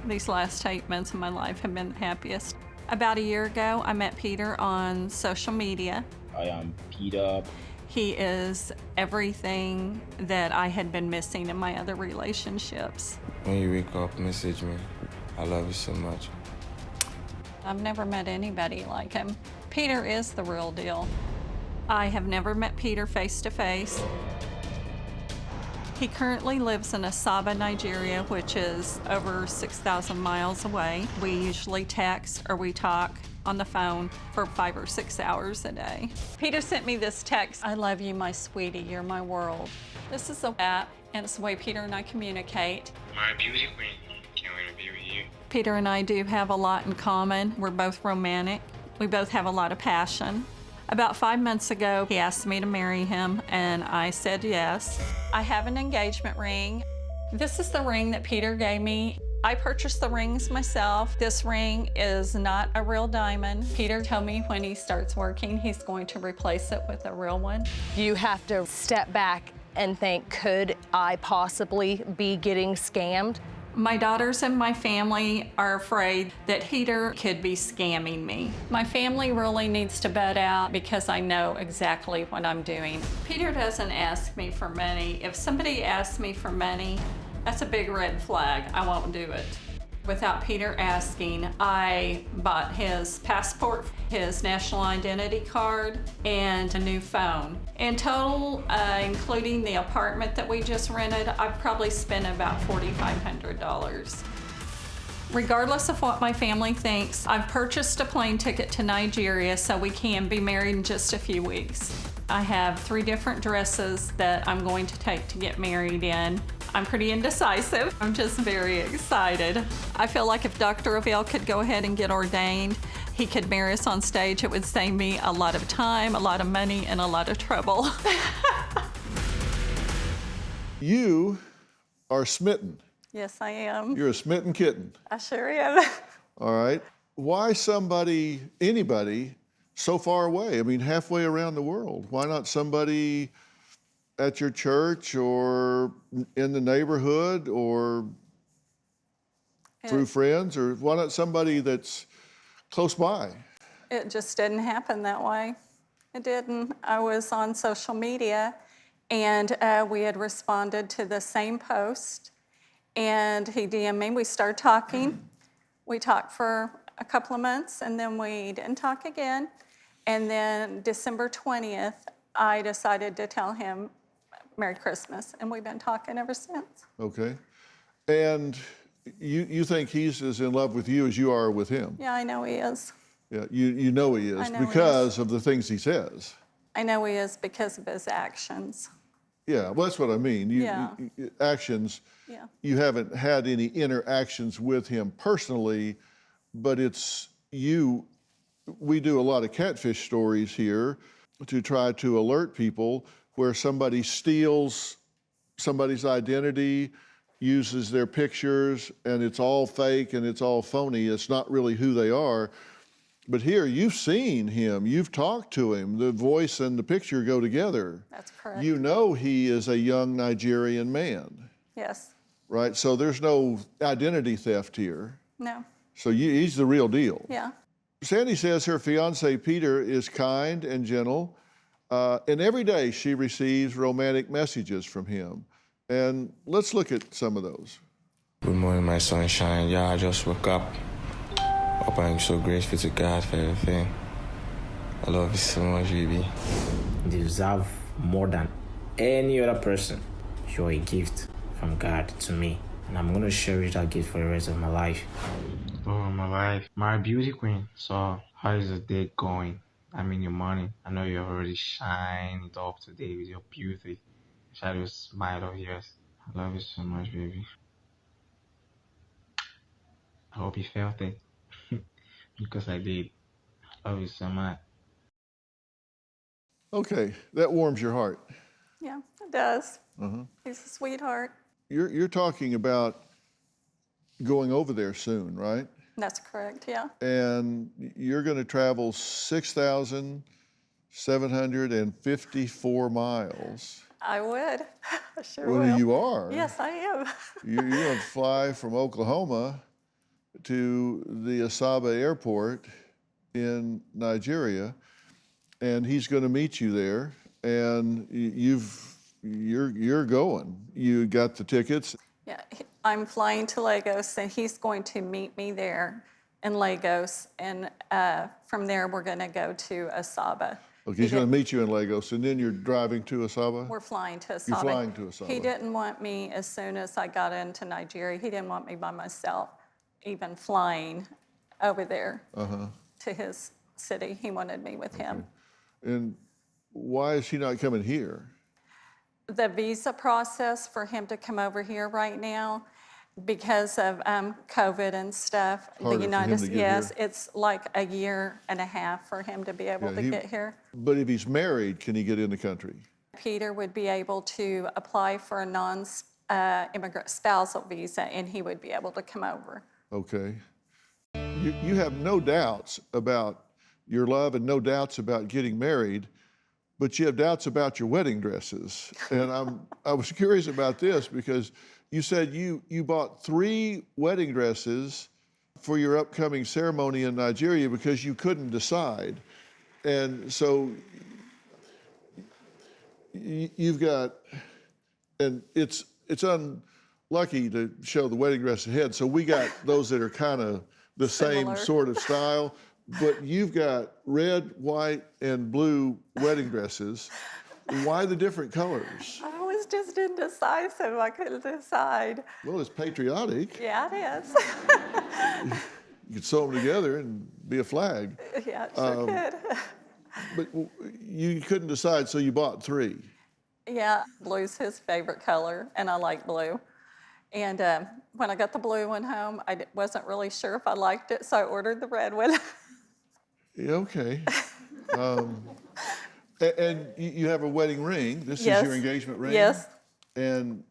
These last 8 months of my life have been the happiest. About a year ago, I met Peter on social media. I am Peter. He is everything that I had been missing in my other relationships. When you wake up, message me. I love you so much. I've never met anybody like him. Peter is the real deal. I have never met Peter face to face. He currently lives in Asaba, Nigeria, which is over 6,000 miles away. We usually text or we talk on the phone for 5 or 6 hours a day. Peter sent me this text, "I love you, my sweetie, you're my world." This is the app, and it's the way Peter and I communicate. My beauty queen, can't wait to be with you. Peter and I do have a lot in common. We're both romantic. We both have a lot of passion. About 5 months ago, he asked me to marry him, and I said yes. I have an engagement ring. This is the ring that Peter gave me. I purchased the rings myself. This ring is not a real diamond. Peter told me when he starts working, he's going to replace it with a real one. You have to step back and think, could I possibly be getting scammed? My daughters and my family are afraid that Peter could be scamming me. My family really needs to bud out because I know exactly what I'm doing. Peter doesn't ask me for money. If somebody asks me for money, that's a big red flag. I won't do it. Without Peter asking, I bought his passport, his national identity card, and a new phone. In total, including the apartment that we just rented, I've probably spent about $4,500. Regardless of what my family thinks, I've purchased a plane ticket to Nigeria so we can be married in just a few weeks. I have 3 different dresses that I'm going to take to get married in. I'm pretty indecisive. I'm just very excited. I feel like if Dr. Avell could go ahead and get ordained, he could marry us on stage. It would save me a lot of time, a lot of money, and a lot of trouble. You are smitten. Yes, I am. You're a smitten kitten. I sure am. All right. Why somebody, anybody, so far away? I mean, halfway around the world. Why not somebody at your church or in the neighborhood or through friends? Or why not somebody that's close by? It just didn't happen that way. It didn't. I was on social media, and we had responded to the same post, and he DM'd me. We started talking. We talked for a couple of months, and then we didn't talk again. And then December 20th, I decided to tell him Merry Christmas, and we've been talking ever since. Okay. And you think he's as in love with you as you are with him? Yeah, I know he is. Yeah, you know he is I know he because is. of the things he says. I know he is because of his actions. Yeah, well, that's what I mean. Actions, Yeah. you haven't had any interactions with him personally, but it's you. We do a lot of catfish stories here to try to alert people where somebody steals somebody's identity, uses their pictures, and it's all fake and it's all phony. It's not really who they are. But here, you've seen him, you've talked to him, the voice and the picture go together. That's correct. You know he is a young Nigerian man, Yes. right? So there's no identity theft here. No. So he's the real deal. Yeah. Sandi says her fiancé, Peter, is kind and gentle, and every day she receives romantic messages from him. And let's look at some of those. Good morning, my sunshine. Yeah, I just woke up. Hope I'm so grateful to God for everything. I love you so much, baby. You deserve more than any other person. You're a gift from God to me, and I'm gonna cherish that gift for the rest of my life. Oh, my life. My beauty queen. So, how is the day going? I'm in your morning. I know you already shine it up today with your beauty. Shadow smile of yours. I love you so much, baby. I hope you felt it. Because I did. I love you so much. Okay, that warms your heart. Yeah, it does. He's a sweetheart. You're talking about going over there soon, right? That's correct, yeah. And you're going to travel 6,754 miles. I would. I sure Well, will. you are. Yes, I am. You're going to fly from Oklahoma to the Asaba airport in Nigeria, and he's going to meet you there, and you're going. You got the tickets. Yeah, I'm flying to Lagos, and he's going to meet me there in Lagos, and from there we're going to go to Asaba. Okay, he's going to meet you in Lagos, and then you're driving to Asaba? We're flying to Asaba. You're flying to Asaba. He didn't want me, as soon as I got into Nigeria, he didn't want me by myself, even flying over there to his city. He wanted me with him. And why is he not coming here? The visa process for him to come over here right now, because of COVID and stuff, Harder the for him to get yes, here. it's like a year and a half for him to be able to get here. But if he's married, can he get in the country? Peter would be able to apply for a non-immigrant spousal visa, and he would be able to come over. Okay. You have no doubts about your love and no doubts about getting married, but you have doubts about your wedding dresses. And I was curious about this because you said you bought 3 wedding dresses for your upcoming ceremony in Nigeria because you couldn't decide. And so you've got, and it's unlucky to show the wedding dress ahead, so we got those that are kind of the Similar. same sort of style, but you've got red, white, and blue wedding dresses. Why the different colors? I was just indecisive. I couldn't decide. Well, it's patriotic. Yeah, it is. You could sew them together and be a flag. Yeah, it sure could. But you couldn't decide, so you bought 3. Yeah, blue's his favorite color, and I like blue. And when I got the blue one home, I wasn't really sure if I liked it, so I ordered the red one. Yeah, okay. And you have a wedding ring. This Yes. is your engagement ring? Yes. And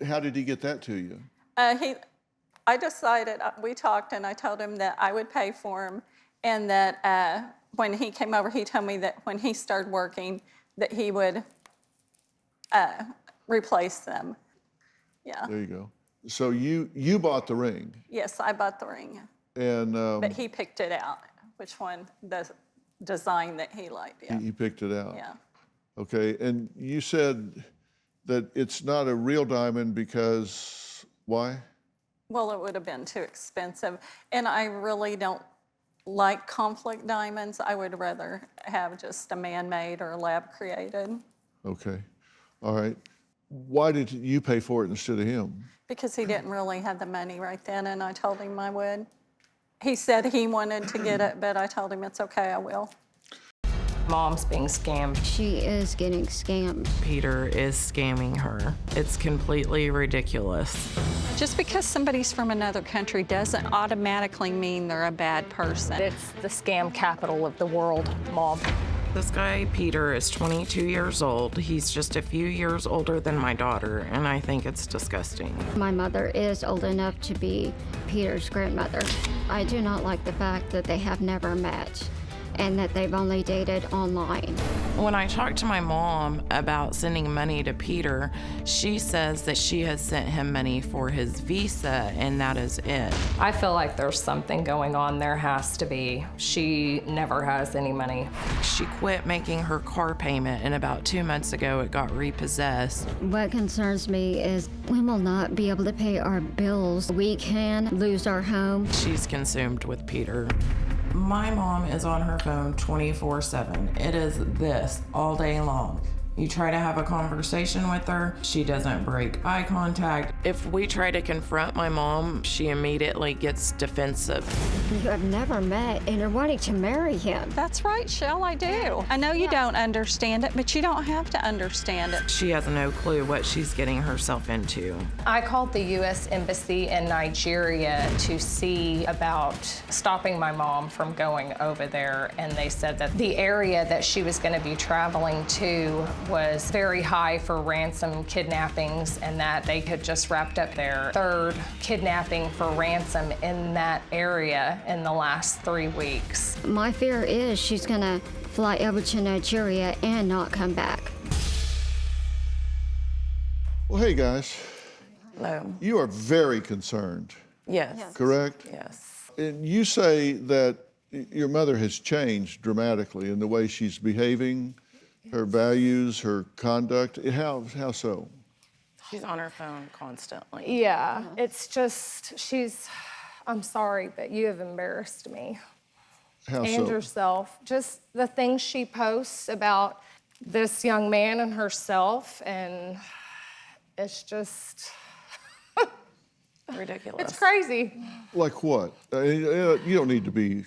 how did he get that to you? I decided, we talked, and I told him that I would pay for him, and that when he came over, he told me that when he started working, that he would replace them. Yeah. There you go. So you bought the ring. Yes, I bought the ring, And but he picked it out, which one, the design that he liked. Yeah. he picked it out. Yeah. Okay, and you said that it's not a real diamond because, why? Well, it would have been too expensive, and I really don't like conflict diamonds. I would rather have just a man-made or lab-created. Okay, all right. Why did you pay for it instead of him? Because he didn't really have the money right then, and I told him I would. He said he wanted to get it, but I told him it's okay, I will. Mom's being scammed. She is getting scammed. Peter is scamming her. It's completely ridiculous. Just because somebody's from another country doesn't automatically mean they're a bad person. It's the scam capital of the world, Mom. This guy, Peter, is 22 years old. He's just a few years older than my daughter, and I think it's disgusting. My mother is old enough to be Peter's grandmother. I do not like the fact that they have never met and that they've only dated online. When I talked to my mom about sending money to Peter, she says that she has sent him money for his visa, and that is it. I feel like there's something going on. There has to be. She never has any money. She quit making her car payment, and about 2 months ago, it got repossessed. What concerns me is we will not be able to pay our bills. We can lose our home. She's consumed with Peter. My mom is on her phone 24/7. It is this all day long. You try to have a conversation with her, she doesn't break eye contact. If we try to confront my mom, she immediately gets defensive. You have never met and you're wanting to marry him. That's right, Shell, I do. I know you don't understand it, but you don't have to understand it. She has no clue what she's getting herself into. I called the U.S. Embassy in Nigeria to see about stopping my mom from going over there, and they said that the area that she was going to be traveling to was very high for ransom kidnappings, and that they had just wrapped up their 3rd kidnapping for ransom in that area in the last 3 weeks. My fear is she's gonna fly over to Nigeria and not come back. Well, hey guys, Hello. you are very concerned Yes. correct? Yes. And you say that your mother has changed dramatically in the way she's behaving, her values, her conduct. How so? She's on her phone constantly. Yeah, it's just, I'm sorry, but you have embarrassed me. How And so? yourself. Just the things she posts about this young man and herself, and it's just, Ridiculous. it's crazy. Like what? You don't need to be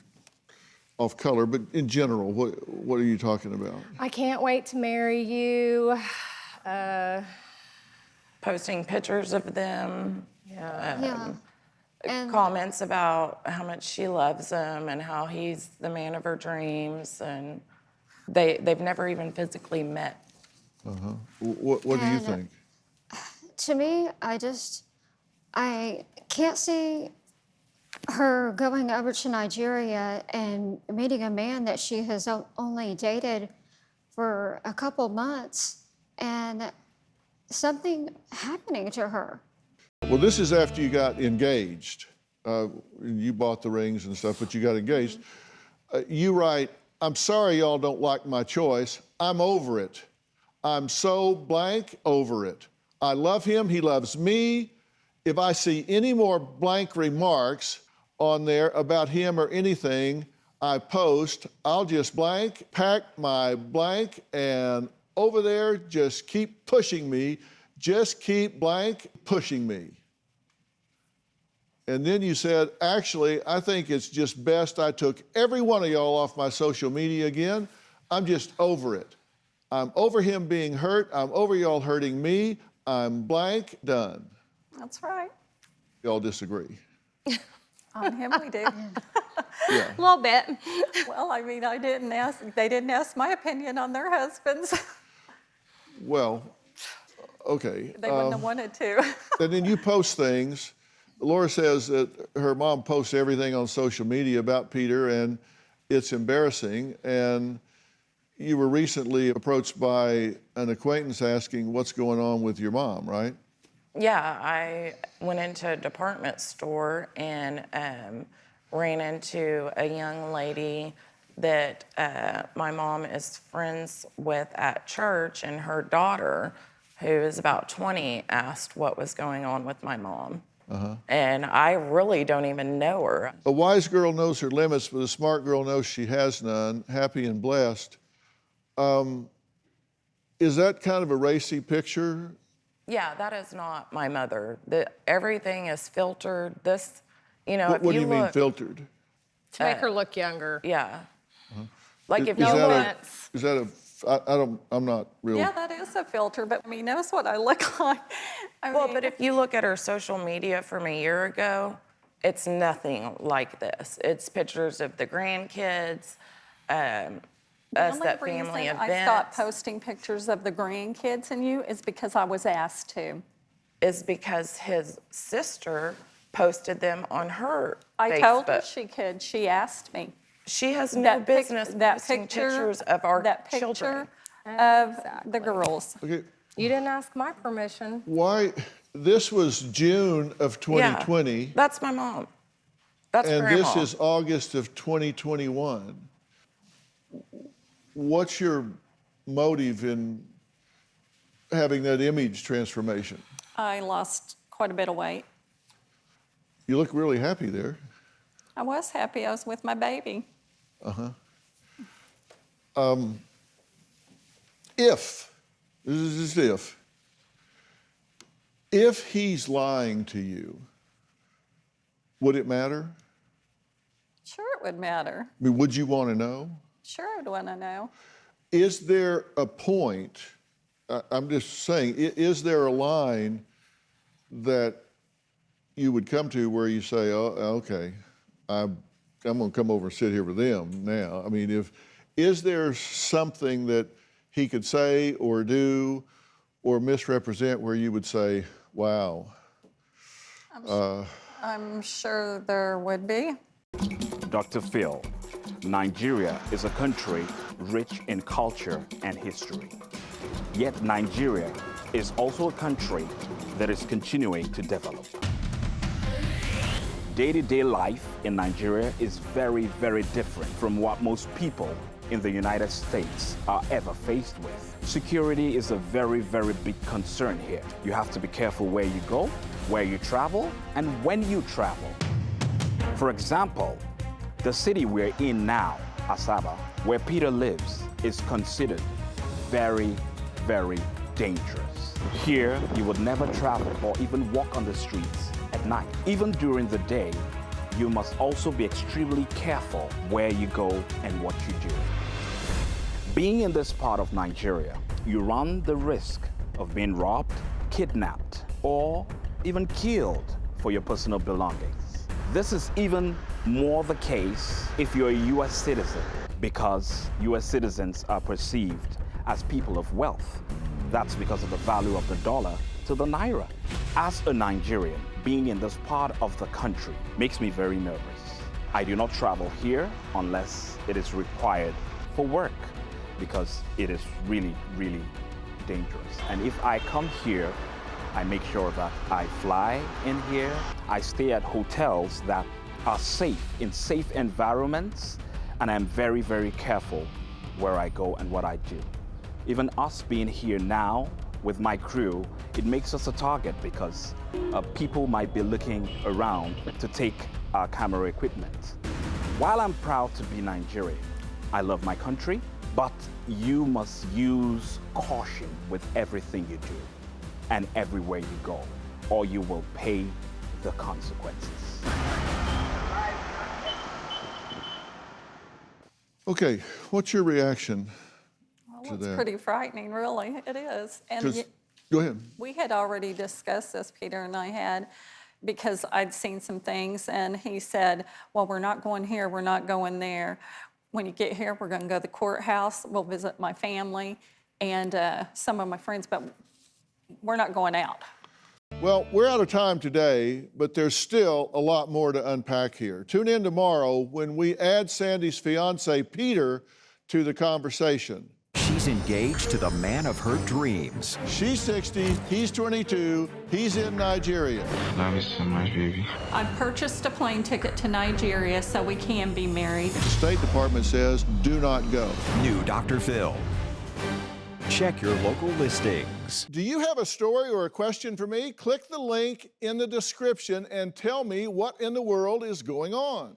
off color, but in general, what are you talking about? I can't wait to marry you. Posting pictures of them. Yeah. And Comments about how much she loves him and how he's the man of her dreams, and they've never even physically met. What do you And- think? to me, I can't see her going over to Nigeria and meeting a man that she has only dated for a couple months and something happening to her. Well, this is after you got engaged. You bought the rings and stuff, but you got engaged. You write, "I'm sorry y'all don't like my choice. I'm over it. I'm so blank over it. I love him, he loves me. If I see any more blank remarks on there about him or anything I post, I'll just blank, pack my blank, and over there, just keep pushing me. Just keep blank pushing me." And then you said, "Actually, I think it's just best I took every one of y'all off my social media again. I'm just over it. I'm over him being hurt. I'm over y'all hurting me. I'm blank, done." That's right. Y'all disagree? On him we do. Yeah. A little bit. Well, I mean, they didn't ask my opinion on their husbands. Well, okay. They wouldn't have wanted to. And then you post things. Laura says that her mom posts everything on social media about Peter, and it's embarrassing. And you were recently approached by an acquaintance asking what's going on with your mom, right? Yeah, I went into a department store and ran into a young lady that my mom is friends with at church, and her daughter, who is about 20, asked what was going on with my mom. And I really don't even know her. A wise girl knows her limits, but a smart girl knows she has none. Happy and blessed. Is that kind of a racy picture? Yeah, that is not my mother. Everything is filtered. This, you know, What if do you you mean look, filtered? To make her look younger. yeah. Like if Is you that look, a- Is that a? I'm not real. Yeah, that is a filter, but I mean, knows what I look like. well, but if you look at her social media from a year ago, it's nothing like this. It's pictures of the grandkids, us at family events. I stopped posting pictures of the grandkids and you is because I was asked to. Is because his sister posted them on her I Facebook. told her she could. She asked me. She has no business posting pictures of our children. Of the girls. Okay. You didn't ask my permission. Why? This was June of 2020, Yeah, that's my mom. That's and grandma. this is August of 2021. What's your motive in having that image transformation? I lost quite a bit of weight. You look really happy there. I was happy. I was with my baby. This is just if he's lying to you, would it matter? Sure, it would matter. I mean, would you want to know? Sure, I'd want to know. Is there a point, I'm just saying, is there a line that you would come to where you say, "Oh, okay, I'm going to come over and sit here with them now"? I mean, is there something that he could say or do or misrepresent where you would say, "Wow"? I'm sure there would be. Dr. Phil, Nigeria is a country rich in culture and history. Yet Nigeria is also a country that is continuing to develop. Day-to-day life in Nigeria is very, very different from what most people in the United States are ever faced with. Security is a very, very big concern here. You have to be careful where you go, where you travel, and when you travel. For example, the city we're in now, Asaba, where Peter lives, is considered very, very dangerous. Here, you would never travel or even walk on the streets at night. Even during the day, you must also be extremely careful where you go and what you do. Being in this part of Nigeria, you run the risk of being robbed, kidnapped, or even killed for your personal belongings. This is even more the case if you're a US citizen, because US citizens are perceived as people of wealth. That's because of the value of the dollar to the naira. As a Nigerian, being in this part of the country makes me very nervous. I do not travel here unless it is required for work, because it is really, really dangerous. And if I come here, I make sure that I fly in here. I stay at hotels that are safe, in safe environments, and I'm very, very careful where I go and what I do. Even us being here now with my crew, it makes us a target because people might be looking around to take our camera equipment. While I'm proud to be Nigerian, I love my country, but you must use caution with everything you do and everywhere you go, or you will pay the consequences. Okay, what's your reaction to It's that? pretty frightening, really. It is. And Go ahead. we had already discussed this, Peter and I had, because I'd seen some things, and he said, well, we're not going here, we're not going there. When you get here, we're going to go to the courthouse, we'll visit my family and some of my friends, but we're not going out. Well, we're out of time today, but there's still a lot more to unpack here. Tune in tomorrow when we add Sandi's fiance, Peter, to the conversation. She's engaged to the man of her dreams. She's 60, he's 22, he's in Nigeria. Love you so much, baby. I purchased a plane ticket to Nigeria so we can be married. The State Department says do not go. New Dr. Phil. Check your local listings. Do you have a story or a question for me? Click the link in the description and tell me what in the world is going on.